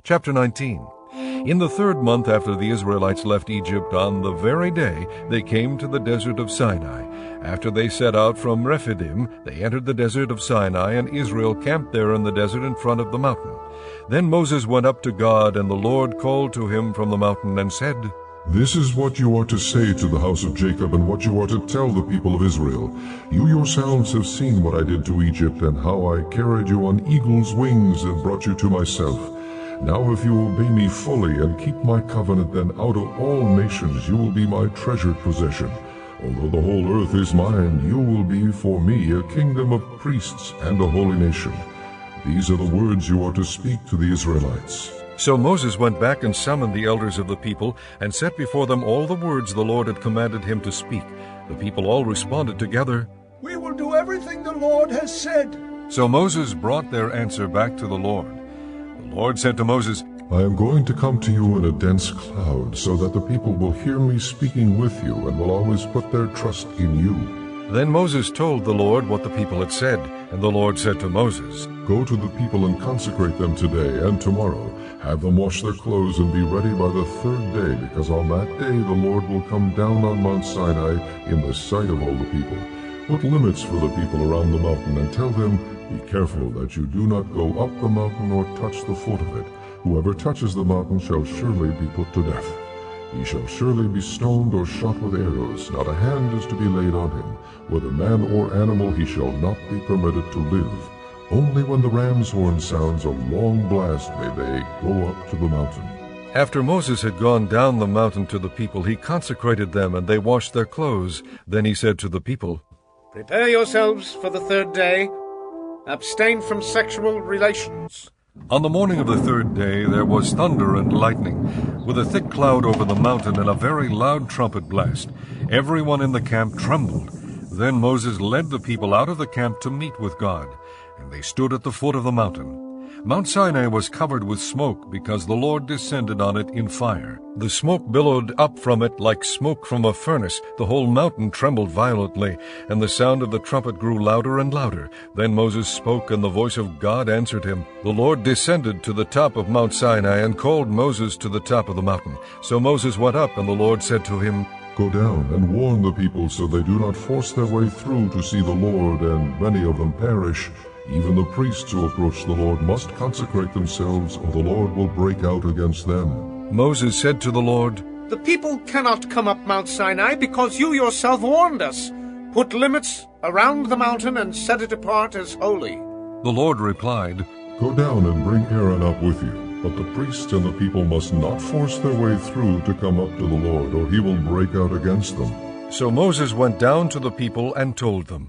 Chapter 19. In the 3rd month after the Israelites left Egypt, on the very day they came to the desert of Sinai. After they set out from Rephidim, they entered the desert of Sinai, and Israel camped there in the desert in front of the mountain. Then Moses went up to God, and the Lord called to him from the mountain and said, "This is what you are to say to the house of Jacob, and what you are to tell the people of Israel. You yourselves have seen what I did to Egypt, and how I carried you on eagle's wings and brought you to myself. Now if you obey me fully and keep my covenant, then out of all nations you will be my treasured possession. Although the whole earth is mine, you will be for me a kingdom of priests and a holy nation. These are the words you are to speak to the Israelites." So Moses went back and summoned the elders of the people, and set before them all the words the Lord had commanded him to speak. The people all responded together, "We will do everything the Lord has said." So Moses brought their answer back to the Lord. The Lord said to Moses, "I am going to come to you in a dense cloud, so that the people will hear me speaking with you and will always put their trust in you." Then Moses told the Lord what the people had said, and the Lord said to Moses, "Go to the people and consecrate them today and tomorrow. Have them wash their clothes and be ready by the 3rd day, because on that day the Lord will come down on Mount Sinai in the sight of all the people. Put limits for the people around the mountain and tell them, 'Be careful that you do not go up the mountain or touch the foot of it. Whoever touches the mountain shall surely be put to death. He shall surely be stoned or shot with arrows. Not a hand is to be laid on him. Whether man or animal, he shall not be permitted to live. Only when the ram's horn sounds a long blast may they go up to the mountain.'" After Moses had gone down the mountain to the people, he consecrated them, and they washed their clothes. Then he said to the people, "Prepare yourselves for the 3rd day. Abstain from sexual relations." On the morning of the 3rd day there was thunder and lightning, with a thick cloud over the mountain and a very loud trumpet blast. Everyone in the camp trembled. Then Moses led the people out of the camp to meet with God, and they stood at the foot of the mountain. Mount Sinai was covered with smoke, because the Lord descended on it in fire. The smoke billowed up from it like smoke from a furnace. The whole mountain trembled violently, and the sound of the trumpet grew louder and louder. Then Moses spoke, and the voice of God answered him. The Lord descended to the top of Mount Sinai and called Moses to the top of the mountain. So Moses went up, and the Lord said to him, "Go down and warn the people so they do not force their way through to see the Lord, and many of them perish. Even the priests who approach the Lord must consecrate themselves, or the Lord will break out against them." Moses said to the Lord, "The people cannot come up Mount Sinai because you yourself warned us. Put limits around the mountain and set it apart as holy." The Lord replied, "Go down and bring Aaron up with you. But the priests and the people must not force their way through to come up to the Lord, or he will break out against them." So Moses went down to the people and told them.